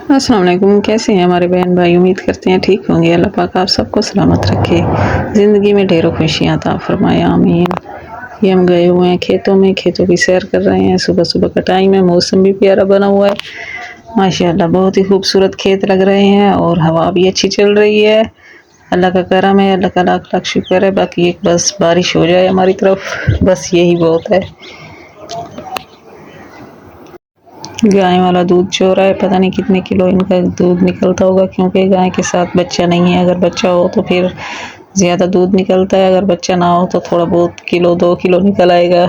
अस्सलाम वालेकुम। कैसे हैं हमारे बहन भाई? उम्मीद करते हैं ठीक होंगे। अल्लाह पाक आप सबको सलामत रखे, ज़िंदगी में ढेरों खुशियाँ अता फरमाए, आमीन। ये हम गए हुए हैं खेतों में, खेतों की सैर कर रहे हैं। सुबह सुबह का टाइम है, मौसम भी प्यारा बना हुआ है माशाल्लाह। बहुत ही खूबसूरत खेत लग रहे हैं और हवा भी अच्छी चल रही है। अल्लाह का करम है, अल्लाह का लाख लाख शुक्र है। बाकी एक बस बारिश हो जाए हमारी तरफ, बस यही बहुत है। गाय वाला दूध चो रहा है, पता नहीं कितने किलो इनका दूध निकलता होगा, क्योंकि गाय के साथ बच्चा नहीं है। अगर बच्चा हो तो फिर ज़्यादा दूध निकलता है, अगर बच्चा ना हो तो थोड़ा बहुत किलो 2 किलो निकल आएगा।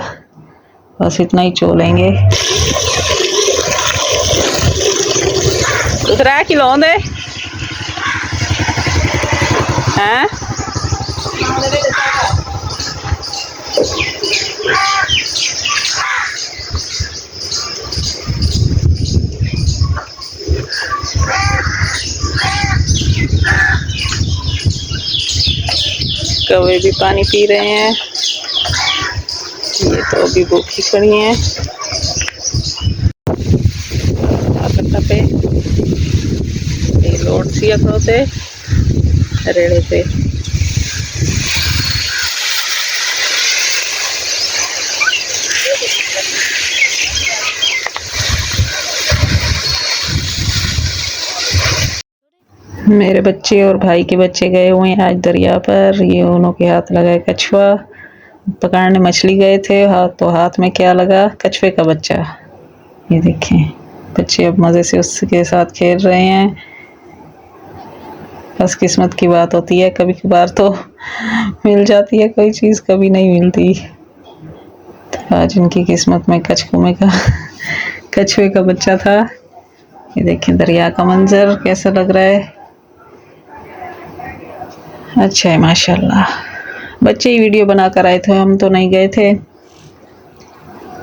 बस इतना ही चो लेंगे। 3 किलो दे हैं। कौवे भी पानी पी रहे हैं। ये तो अभी भूखी खड़ी हैं पे। ये लोड सिया होते रेड़े पे। मेरे बच्चे और भाई के बच्चे गए हुए हैं आज दरिया पर। ये उन्हों के हाथ लगा है कछुआ, पकड़ने मछली गए थे। तो हाथ में क्या लगा? कछुए का बच्चा। ये देखें, बच्चे अब मज़े से उसके साथ खेल रहे हैं। बस किस्मत की बात होती है, कभी कभार तो मिल जाती है कोई चीज़, कभी नहीं मिलती। तो आज इनकी किस्मत में कछुए का बच्चा था। ये देखें दरिया का मंजर कैसा लग रहा है। अच्छा है माशाल्लाह। बच्चे ही वीडियो बना कर आए थे, हम तो नहीं गए थे।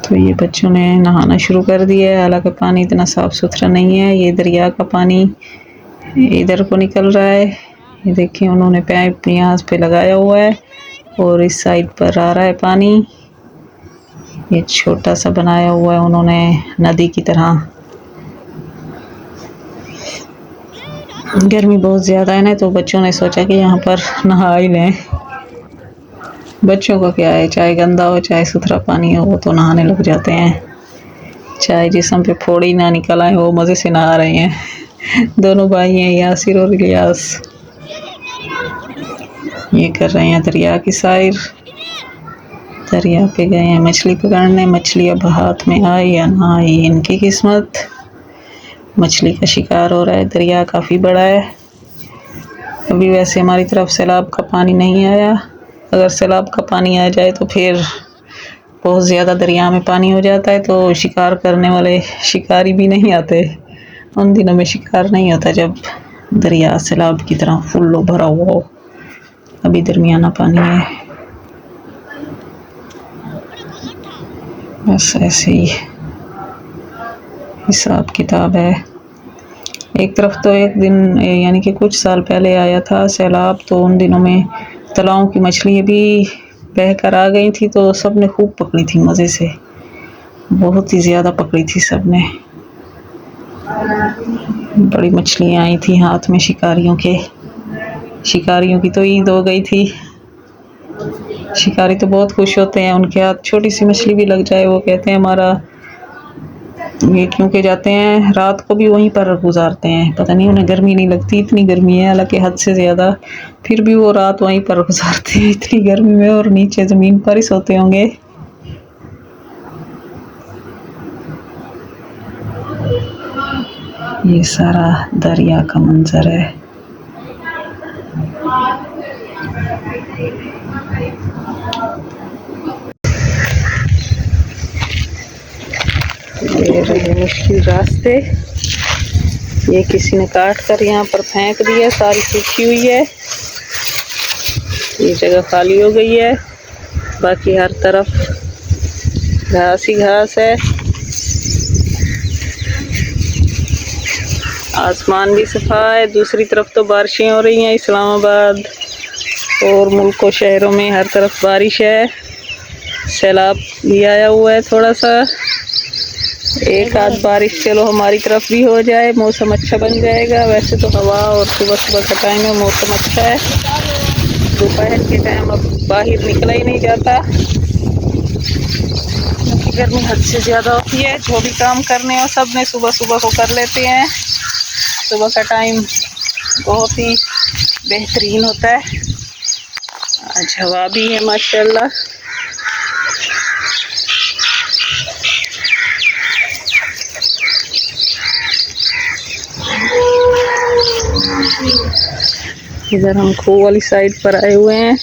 तो ये बच्चों ने नहाना शुरू कर दिया है। हालांकि पानी इतना साफ़ सुथरा नहीं है। ये दरिया का पानी इधर को निकल रहा है। ये देखिए उन्होंने पाइप यहाँ पे लगाया हुआ है और इस साइड पर आ रहा है पानी। ये छोटा सा बनाया हुआ है उन्होंने नदी की तरह। गर्मी बहुत ज़्यादा है ना, तो बच्चों ने सोचा कि यहाँ पर नहा ही लें। बच्चों को क्या है, चाहे गंदा हो चाहे सुथरा पानी हो, वो तो नहाने लग जाते हैं। चाहे जिस्म पे फोड़ी ना निकल आए, वो मज़े से नहा रहे हैं। दोनों भाई हैं, यासिर और इलियास। ये कर रहे हैं दरिया की सैर। दरिया पे गए हैं मछली पकड़ने। मछली अब हाथ में आई या ना आई, इनकी किस्मत। मछली का शिकार हो रहा है। दरिया काफ़ी बड़ा है। अभी वैसे हमारी तरफ सैलाब का पानी नहीं आया। अगर सैलाब का पानी आ जाए तो फिर बहुत ज़्यादा दरिया में पानी हो जाता है, तो शिकार करने वाले शिकारी भी नहीं आते। उन दिनों में शिकार नहीं होता जब दरिया सैलाब की तरह फुल भरा हुआ हो। अभी दरमियाना पानी है। बस ऐसे ही हिसाब किताब है। एक तरफ तो एक दिन यानी कि कुछ साल पहले आया था सैलाब, तो उन दिनों में तालाबों की मछलियाँ भी बह कर आ गई थी, तो सब ने खूब पकड़ी थी मज़े से। बहुत ही ज़्यादा पकड़ी थी सब ने। बड़ी मछलियाँ आई थी हाथ में शिकारियों के। शिकारियों की तो ईद हो गई थी। शिकारी तो बहुत खुश होते हैं, उनके हाथ छोटी सी मछली भी लग जाए वो कहते हैं हमारा। ये क्योंकि जाते हैं रात को भी वहीं पर गुजारते हैं। पता नहीं उन्हें गर्मी नहीं लगती, इतनी गर्मी है हालांकि हद से ज़्यादा, फिर भी वो रात वहीं पर गुजारते हैं इतनी गर्मी में। और नीचे ज़मीन पर ही सोते होंगे। ये सारा दरिया का मंजर है। ये रहे मुश्किल रास्ते। ये किसी ने काट कर यहाँ पर फेंक दिया, सारी सूखी हुई है। ये जगह खाली हो गई है, बाकी हर तरफ घास ही घास है। आसमान भी सफा है। दूसरी तरफ तो बारिशें हो रही हैं। इस्लामाबाद और मुल्क और शहरों में हर तरफ बारिश है। सैलाब भी आया हुआ है थोड़ा सा। एक आध बारिश चलो हमारी तरफ भी हो जाए, मौसम अच्छा बन जाएगा। वैसे तो हवा और सुबह सुबह का टाइम है, मौसम अच्छा है। दोपहर के टाइम अब बाहर निकला ही नहीं जाता क्योंकि गर्मी हद से ज़्यादा होती है। जो भी काम करने हो सब में सुबह सुबह को कर लेते हैं। सुबह का टाइम बहुत ही बेहतरीन होता है। आज हवा भी है माशाल्लाह। इधर हम खो वाली साइड पर आए हुए हैं।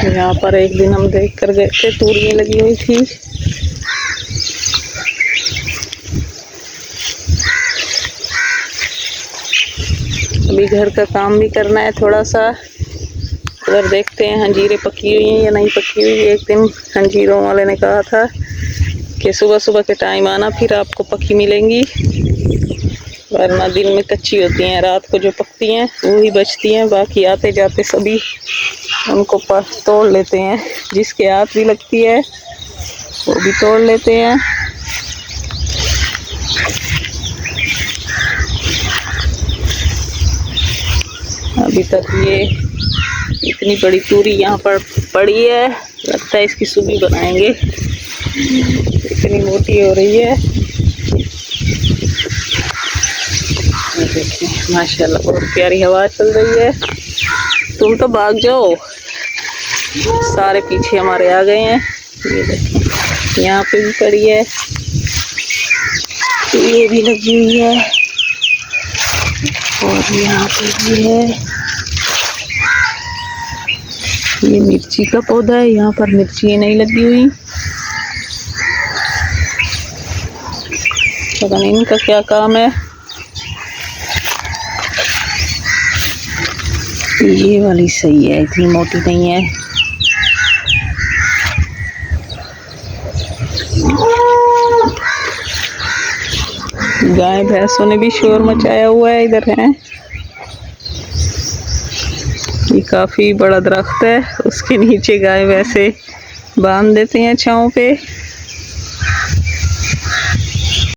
यहाँ पर एक दिन हम देख कर गए थे, तूरियां लगी हुई थी। अभी घर का काम भी करना है थोड़ा सा। उधर देखते हैं अंजीरें पकी हुई हैं या नहीं पकी हुई। एक दिन अंजीरों वाले ने कहा था कि सुबह सुबह के टाइम आना, फिर आपको पकी मिलेंगी, वरना दिन में कच्ची होती हैं। रात को जो पकती हैं वही बचती हैं, बाकी आते जाते सभी उनको तोड़ लेते हैं। जिसके हाथ भी लगती है वो भी तोड़ लेते हैं। अभी तक ये इतनी बड़ी तूरी यहाँ पर पड़ी है, लगता है इसकी सूबी बनाएंगे, इतनी मोटी हो रही है। देखिए माशाल्लाह बहुत प्यारी हवा चल रही है। तुम तो भाग जाओ, सारे पीछे हमारे आ गए हैं। ये देखिए यहाँ पे भी पड़ी है, तो ये भी लगी हुई है और यहाँ पे भी है। ये मिर्ची का पौधा है, यहाँ पर मिर्ची नहीं लगी हुई, पता नहीं इनका क्या काम है। ये वाली सही है, इतनी मोटी नहीं है। गाय भैंसों ने भी शोर मचाया हुआ है। इधर है, ये काफी बड़ा दरख्त है, उसके नीचे गाय वैसे बांध देते हैं छांव पे।